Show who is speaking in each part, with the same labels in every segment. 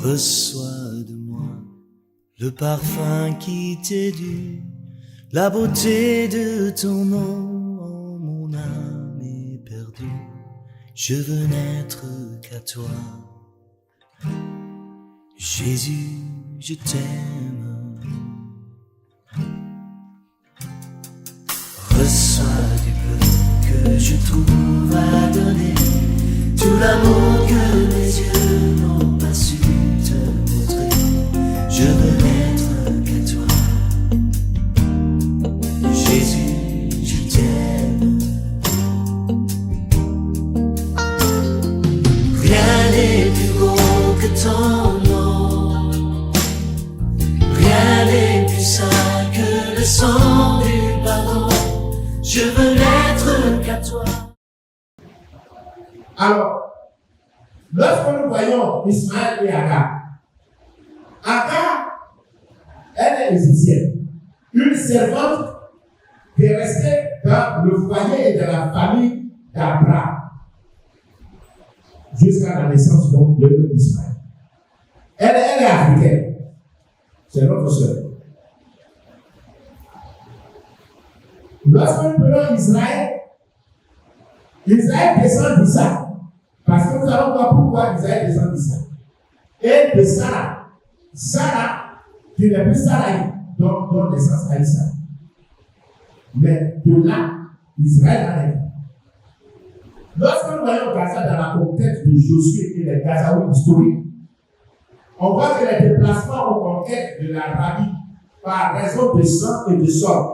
Speaker 1: Reçois de moi le parfum qui t'est dû, la beauté de ton nom, oh, mon âme est perdue. Je veux n'être qu'à toi. Jésus, je t'aime. Reçois du peu que je trouve à donner, tout l'amour que mes yeux n'ont pas su te montrer. Je veux n'être qu'à toi. Jésus, je t'aime. Rien n'est plus beau que ton nom. Rien n'est plus saint que le sang du pardon. Je veux n'être qu'à toi.
Speaker 2: Alors, lorsque nous voyons Ismaël et Agar, Agar, elle est égyptienne, une servante qui est restée dans le foyer de la famille d'Abraham jusqu'à la naissance donc de Ismaël. Elle est africaine, c'est notre sœur. Lorsque nous prenons Israël descend d'Isaac. Parce que nous allons voir pourquoi Isaïe descend d'Isaac. Et de Sarah. Sarah, qui n'est plus Sarai, donc naissance à Isaac. Mais de là, Israël arrive. Lorsque nous voyons Gaza dans la conquête de Josué et les Gazaouis historiques, on voit que les déplacements aux conquêtes de l'Arabie par raison de sang et de sol.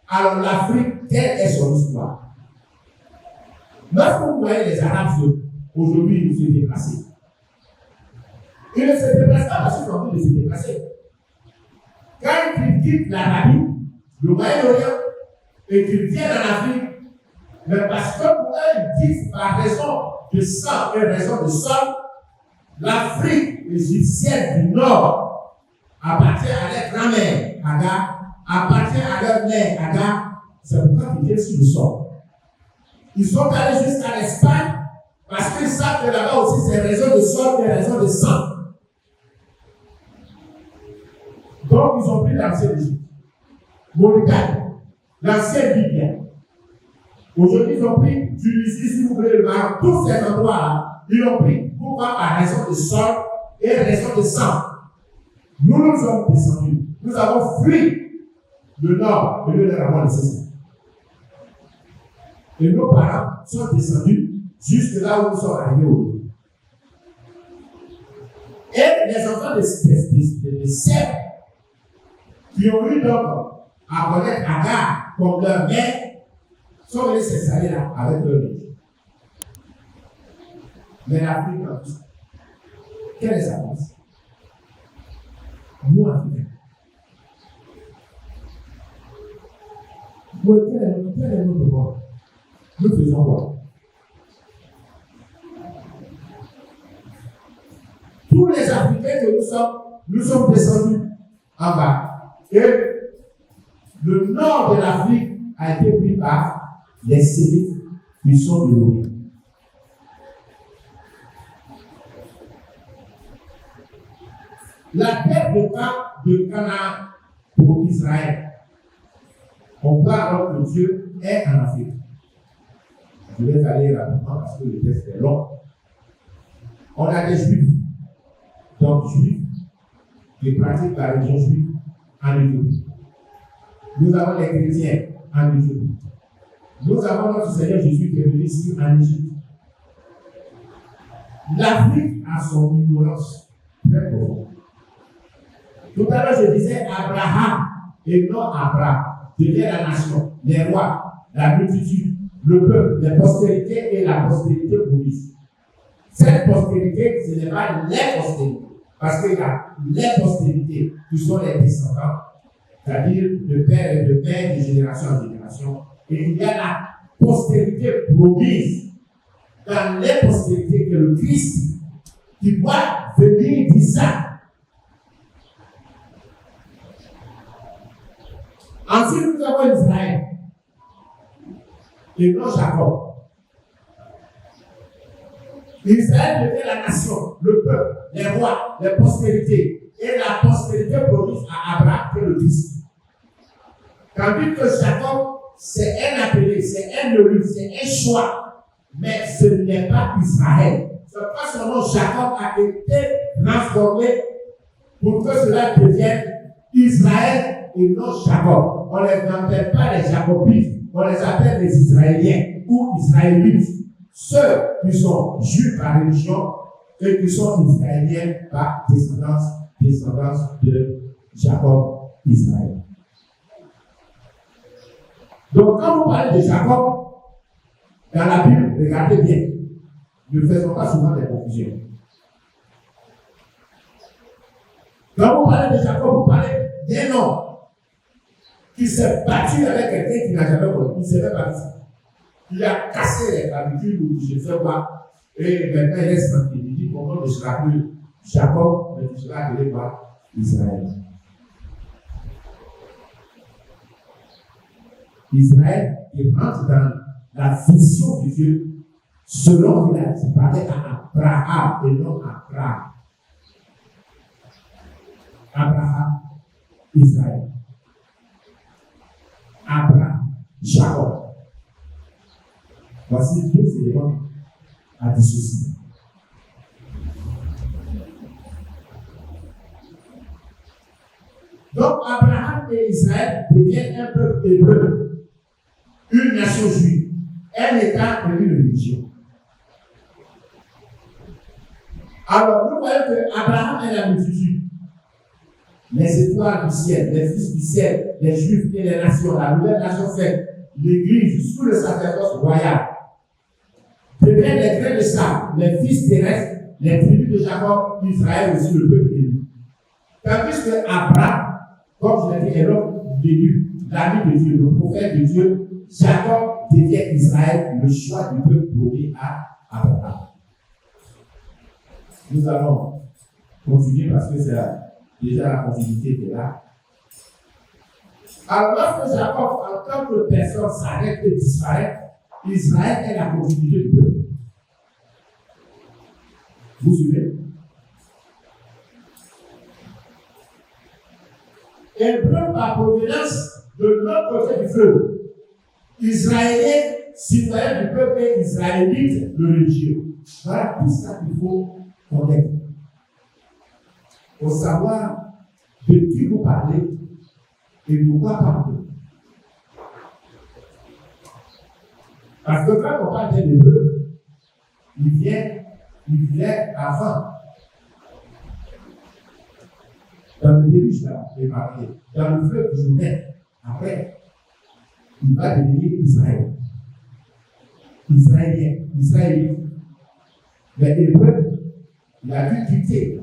Speaker 2: Alors l'Afrique, quelle est son histoire? Lorsque vous voyez les Arabes aujourd'hui, ils se déplacent. Ils ne se déplacent pas parce qu'ils ont envie de se déplacer. Quand ils quittent l'Arabie, le Moyen-Orient, et qu'ils viennent en Afrique, mais parce que pour eux, ils disent par raison de sang et raison de sol, l'Afrique égyptienne du Nord appartient à leur grand-mère, Agar, appartient à leur mère, Agar. C'est pourquoi ils viennent sur le sol. Ils sont allés jusqu'à l'Espagne parce qu'ils savent que là-bas aussi c'est raison de sol et raison de sang. Donc ils ont pris l'ancienne Égypte. Mordecai, l'ancienne Bible. Aujourd'hui ils ont pris Tunisie, si vous voulez le Maroc, tous ces endroits-là, ils l'ont pris. Pourquoi? Par raison de sol et raison de sang. Nous sommes descendus. Nous avons fui le nord et nous leur avons laissé ça. Et nos parents sont descendus jusque là où nous sommes arrivés aujourd'hui. Et les enfants de Sèvres, qui ont eu donc à connaître Agar comme leur mère, sont venus s'installer là avec leur mère. Mais l'Afrique, quelle est sa place? Nous, Africains. Quel est notre bord? Nous faisons quoi? Tous les Africains que nous sommes descendus en bas. Et le nord de l'Afrique a été pris par les Sémites qui sont de l'Orient. La terre de Canaan pour Israël. On voit alors que Dieu est en Afrique. Je vais aller rapidement parce que le texte est long. On a des Juifs, donc Juifs, qui pratiquent la religion juive en Éthiopie. Nous avons les chrétiens en Éthiopie. Nous avons notre Seigneur Jésus qui est venu ici en Égypte. L'Afrique a son ignorance très profonde. Tout à l'heure, je disais Abraham et non Abraham devient la nation, les rois, la multitude, le peuple, les postérités et la postérité promise. Cette postérité, ce n'est pas les postérités, parce qu'il y a les postérités qui sont les descendants, c'est-à-dire de père et de père, de génération en génération, et il y a la postérité promise. Dans les postérités que le Christ, qui doit venir d'Isaac. Ensuite, nous avons Israël et non Jacob. Israël devient la nation, le peuple, les rois, les postérités. Et la postérité promise à Abraham que le Christ. Tandis que Jacob, c'est un appelé, c'est un élu, c'est un choix. Mais ce n'est pas Israël. C'est pas son nom Jacob a été transformé pour que cela devienne Israël et non Jacob. On ne les appelle pas les Jacobites, on les appelle les Israéliens ou Israélites. Ceux qui sont juifs par religion et qui sont Israéliens par descendance de Jacob, Israël. Donc, quand vous parlez de Jacob, dans la Bible, regardez bien, ne faisons pas souvent des confusions. Quand vous parlez de Jacob, vous parlez d'un homme qui s'est battu avec quelqu'un qui n'a jamais connu. Il ne s'est même pas dit ça. Il a cassé les habitudes où je fais quoi. Et maintenant, il est tranquille. Il dit comment ne sera plus Jacob, mais tu seras appelé par Israël. Israël, il rentre dans la vision de Dieu selon qu'il a dit, parlait à Abraham et non à Abraham. Abraham, Israël. Abraham, Jacob. Voici deux éléments à dissocier. Donc, Abraham et Israël deviennent un peuple hébreu, une nation juive, un État et une religion. Alors, nous voyons que Abraham est la multitude. Les étoiles du ciel, les fils du ciel, les juifs et les nations, la nouvelle nation faite, l'Église sous le sacerdoce royal. Deviennent les grains de sable, les fils terrestres, les tribus de Jacob, Israël aussi, le peuple élu. Tandis que Abraham, comme je l'ai dit, est l'homme d'élu, l'ami de Dieu, le prophète de Dieu, Jacob devient Israël, le choix du peuple donné à Abraham. Nous allons continuer parce que c'est déjà la continuité qui est là. Alors, lorsque Jacob, en tant que personne, s'arrête et disparaît, Israël est la continuité du peuple. Vous suivez? Hébreu par provenance de l'autre côté du fleuve. Israélien, citoyen du peuple et israélite, le religieux. Voilà tout ça qu'il faut connaître. Pour savoir de qui vous parlez et de quoi parler. Parce que quand on parle d'un hébreu, il vient avant. Dans le début, je l'ai parlé. Dans le fleuve du Jourdain, après, il va devenir Israël. Israélien, Israélite. Mais l'hébreu, il a dû quitter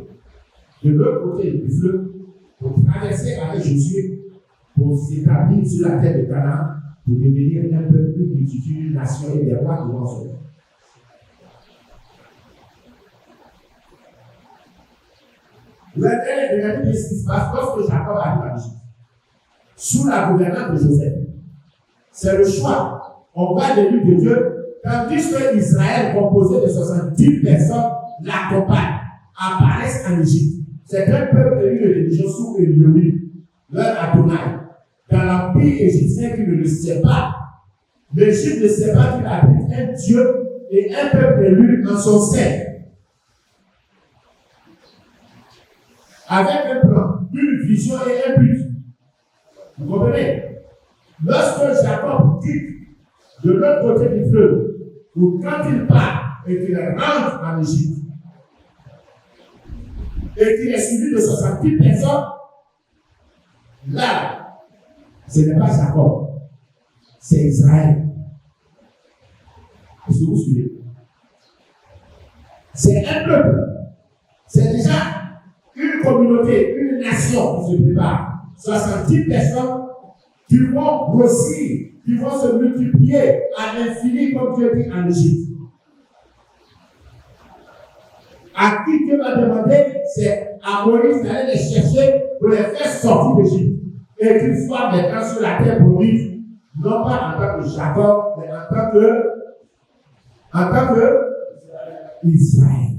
Speaker 2: de l'autre côté du fleuve pour traverser avec Josué pour s'établir sur la terre de Canaan pour devenir un peuple, une multitude, une nation et des rois devant son nom. Regardez ce qui se passe lorsque Jacob arrive en Égypte. Sous la gouvernance de Joseph. C'est le choix. On va de l'île de Dieu, tandis que Israël, composé de 70 personnes, l'accompagne, apparaissent en Égypte. C'est un peuple élu de religion sous Élie, leur Adonai. Dans l'empire égyptien qui ne le sait pas, l'Égypte ne sait pas qu'il abrite un Dieu et un peuple élu en son sein. Avec un plan, une vision et un but. Vous comprenez? Lorsque Jacob quitte de l'autre côté du fleuve, ou quand il part et qu'il rentre en Égypte, et qu'il est suivi de 70 personnes, là, ce n'est pas Jacob, c'est Israël. Est-ce que vous suivez? C'est un peuple. C'est déjà une communauté, une nation qui se prépare. 70 personnes qui vont grossir, qui vont se multiplier à l'infini comme Dieu dit en Égypte. À qui Dieu m'a demandé, c'est à Moïse d'aller les chercher pour les faire sortir d'Égypte. Et qu'ils soient maintenant sur la terre pour vivre, non pas en tant que Jacob, mais en tant que Israël.